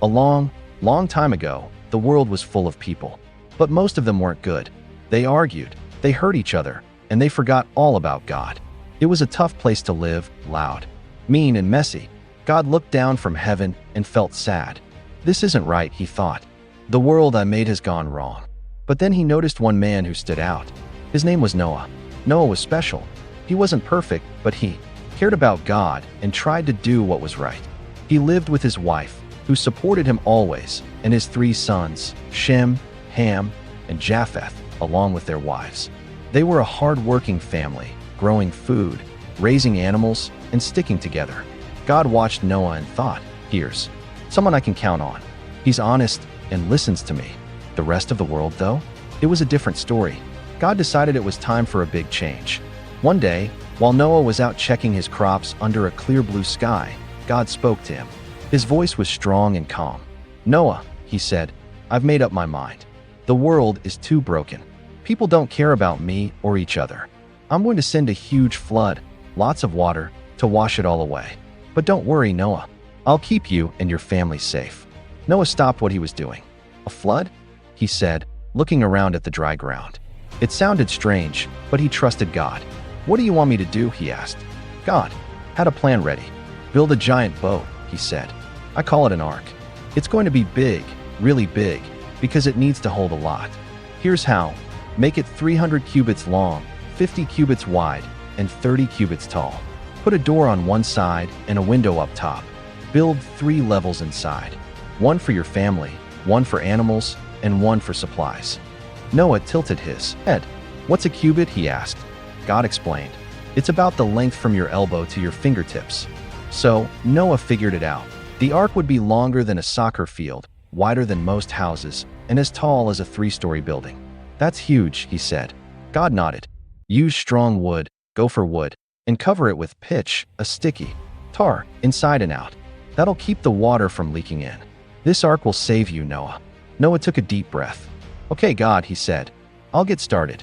A long, long time ago, the world was full of people. But most of them weren't good. They argued, they hurt each other, and they forgot all about God. It was a tough place to live, loud, mean, and messy. God looked down from heaven and felt sad. This isn't right, he thought. The world I made has gone wrong. But then he noticed one man who stood out. His name was Noah. Noah was special. He wasn't perfect, but he cared about God and tried to do what was right. He lived with his wife, who supported him always, and his 3 sons, Shem, Ham, and Japheth, along with their wives. They were a hard-working family, growing food, raising animals, and sticking together. God watched Noah and thought, here's someone I can count on. He's honest and listens to me. The rest of the world, though? It was a different story. God decided it was time for a big change. One day, while Noah was out checking his crops under a clear blue sky, God spoke to him. His voice was strong and calm. "Noah," he said, "I've made up my mind. The world is too broken. People don't care about me or each other. I'm going to send a huge flood, lots of water, to wash it all away. But don't worry, Noah. I'll keep you and your family safe." Noah stopped what he was doing. "A flood?" he said, looking around at the dry ground. It sounded strange, but he trusted God. "What do you want me to do?" he asked. God had a plan ready. "Build a giant boat," he said. "I call it an ark. It's going to be big, really big, because it needs to hold a lot. Here's how. Make it 300 cubits long, 50 cubits wide, and 30 cubits tall. Put a door on one side and a window up top. Build 3 levels inside. One for your family, one for animals, and one for supplies." Noah tilted his head. "What's a cubit?" he asked. God explained. "It's about the length from your elbow to your fingertips." So Noah figured it out. The ark would be longer than a soccer field, wider than most houses, and as tall as a 3-story building. "That's huge," he said. God nodded. "Use strong wood, gopher wood, and cover it with pitch, a sticky tar, inside and out. That'll keep the water from leaking in. This ark will save you, Noah." Noah took a deep breath. "Okay, God," he said. "I'll get started."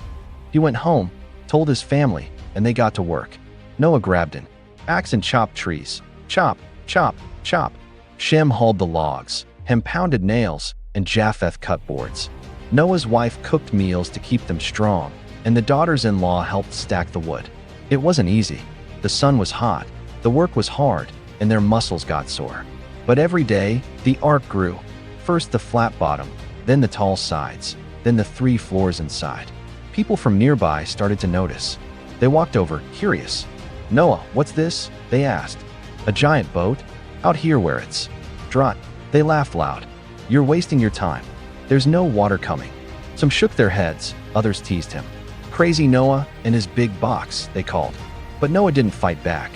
He went home, told his family, and they got to work. Noah grabbed an axe and chopped trees. Chop, chop, chop. Shem hauled the logs, Ham pounded nails, and Japheth cut boards. Noah's wife cooked meals to keep them strong, and the daughters-in-law helped stack the wood. It wasn't easy. The sun was hot, the work was hard, and their muscles got sore. But every day, the ark grew. First the flat bottom, then the tall sides, then the 3 floors inside. People from nearby started to notice. They walked over, curious. "Noah, what's this?" they asked. "A giant boat? Out here where it's dry." They laughed loud. "You're wasting your time. There's no water coming." Some shook their heads, others teased him. "Crazy Noah and his big box," they called. But Noah didn't fight back.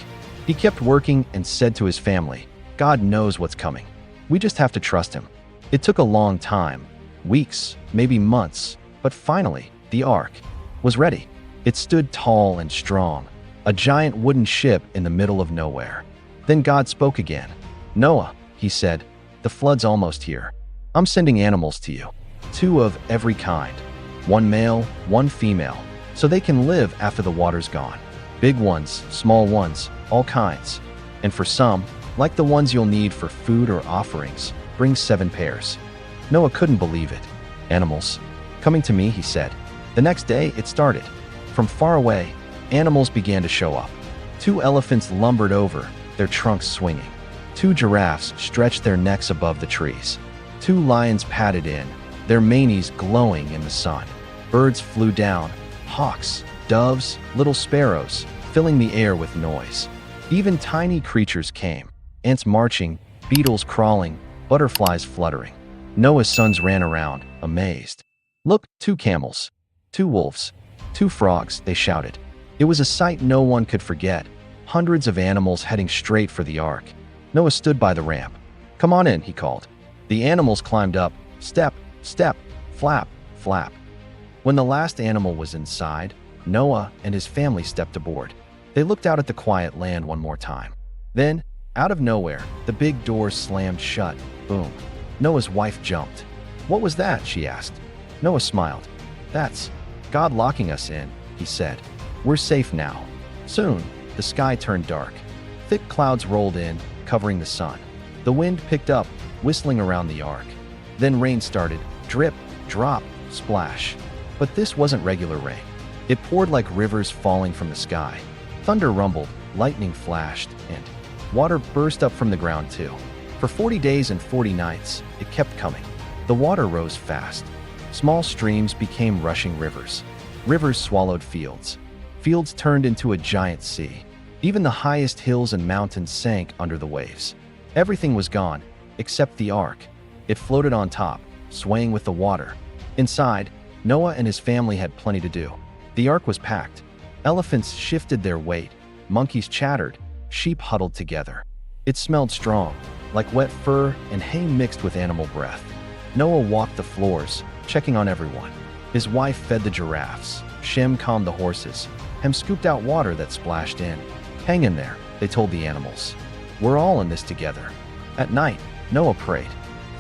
He kept working and said to his family, "God knows what's coming. We just have to trust him." It took a long time, weeks, maybe months, but finally, the ark was ready. It stood tall and strong, a giant wooden ship in the middle of nowhere. Then God spoke again. "Noah," he said, "the flood's almost here. I'm sending animals to you, 2 of every kind, 1 male, 1 female, so they can live after the water's gone. Big ones, small ones, all kinds. And for some, like the ones you'll need for food or offerings, bring 7 pairs." Noah couldn't believe it. "Animals coming to me," he said. The next day, it started. From far away, animals began to show up. 2 elephants lumbered over, their trunks swinging. 2 giraffes stretched their necks above the trees. 2 lions padded in, their manes glowing in the sun. Birds flew down, hawks, doves, little sparrows, filling the air with noise. Even tiny creatures came, ants marching, beetles crawling, butterflies fluttering. Noah's sons ran around, amazed. "Look, 2 camels, 2 wolves, 2 frogs," they shouted. It was a sight no one could forget. Hundreds of animals heading straight for the ark. Noah stood by the ramp. "Come on in," he called. The animals climbed up, step, step, flap, flap. When the last animal was inside, Noah and his family stepped aboard. They looked out at the quiet land one more time. Then, out of nowhere, the big door slammed shut. Boom. Noah's wife jumped. "What was that?" she asked. Noah smiled. "That's God locking us in," he said. "We're safe now." Soon, the sky turned dark. Thick clouds rolled in, covering the sun. The wind picked up, whistling around the ark. Then rain started, drip, drop, splash. But this wasn't regular rain. It poured like rivers falling from the sky. Thunder rumbled, lightning flashed, and water burst up from the ground too. For 40 days and 40 nights, it kept coming. The water rose fast. Small streams became rushing rivers. Rivers swallowed fields. Fields turned into a giant sea. Even the highest hills and mountains sank under the waves. Everything was gone, except the ark. It floated on top, swaying with the water. Inside, Noah and his family had plenty to do. The ark was packed. Elephants shifted their weight. Monkeys chattered. Sheep huddled together. It smelled strong, like wet fur and hay mixed with animal breath. Noah walked the floors, checking on everyone. His wife fed the giraffes. Shem calmed the horses. Ham scooped out water that splashed in. Hang in there, they told the animals. We're all in this together. At night, Noah prayed.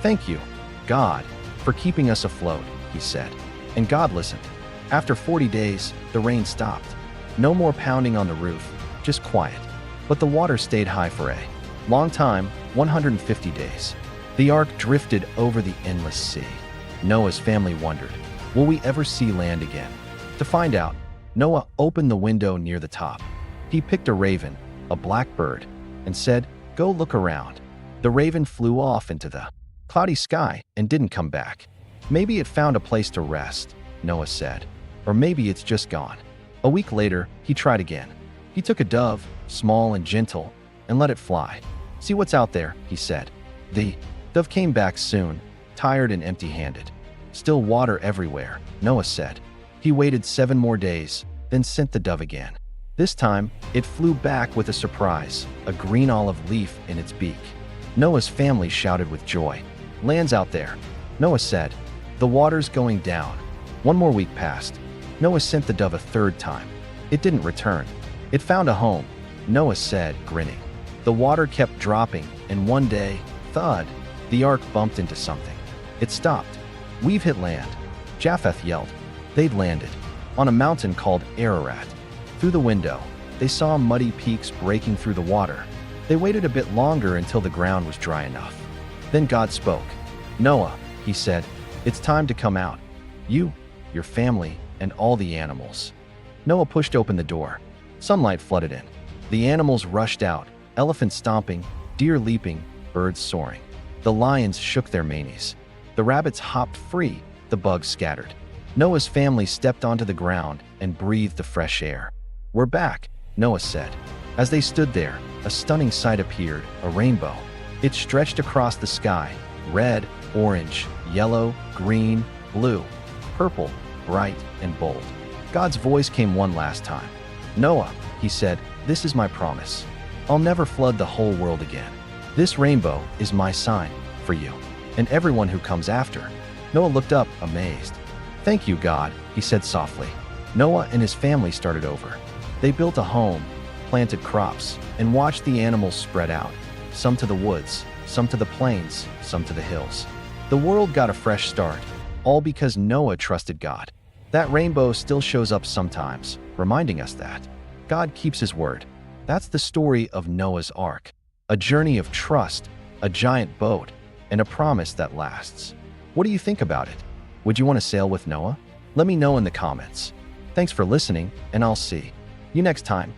Thank you, God, for keeping us afloat, he said. And God listened. After 40 days, the rain stopped. No more pounding on the roof, just quiet. But the water stayed high for a long time, 150 days. The ark drifted over the endless sea. Noah's family wondered, will we ever see land again? To find out, Noah opened the window near the top. He picked a raven, a black bird, and said, go look around. The raven flew off into the cloudy sky and didn't come back. Maybe it found a place to rest, Noah said. Or maybe it's just gone. A week later, he tried again. He took a dove, small and gentle, and let it fly. See what's out there, he said. The dove came back soon, tired and empty-handed. Still water everywhere, Noah said. He waited 7 more days, then sent the dove again. This time, it flew back with a surprise, a green olive leaf in its beak. Noah's family shouted with joy. Land's out there, Noah said. The water's going down. 1 more week passed. Noah sent the dove a 3rd time. It didn't return. It found a home, Noah said, grinning. The water kept dropping, and one day, thud, the ark bumped into something. It stopped. We've hit land, Japheth yelled. They'd landed on a mountain called Ararat. Through the window, they saw muddy peaks breaking through the water. They waited a bit longer until the ground was dry enough. Then God spoke. Noah, he said, it's time to come out. You, your family, and all the animals. Noah pushed open the door. Sunlight flooded in. The animals rushed out, elephants stomping, deer leaping, birds soaring. The lions shook their manes. The rabbits hopped free, the bugs scattered. Noah's family stepped onto the ground and breathed the fresh air. We're back, Noah said. As they stood there, a stunning sight appeared, a rainbow. It stretched across the sky, red, orange, yellow, green, blue, purple, bright and bold. God's voice came one last time. Noah, he said, this is my promise. I'll never flood the whole world again. This rainbow is my sign for you and everyone who comes after. Noah looked up, amazed. Thank you, God, he said softly. Noah and his family started over. They built a home, planted crops, and watched the animals spread out, some to the woods, some to the plains, some to the hills. The world got a fresh start, all because Noah trusted God. That rainbow still shows up sometimes, reminding us that God keeps his word. That's the story of Noah's Ark, a journey of trust, a giant boat, and a promise that lasts. What do you think about it? Would you want to sail with Noah? Let me know in the comments. Thanks for listening, and I'll see you next time.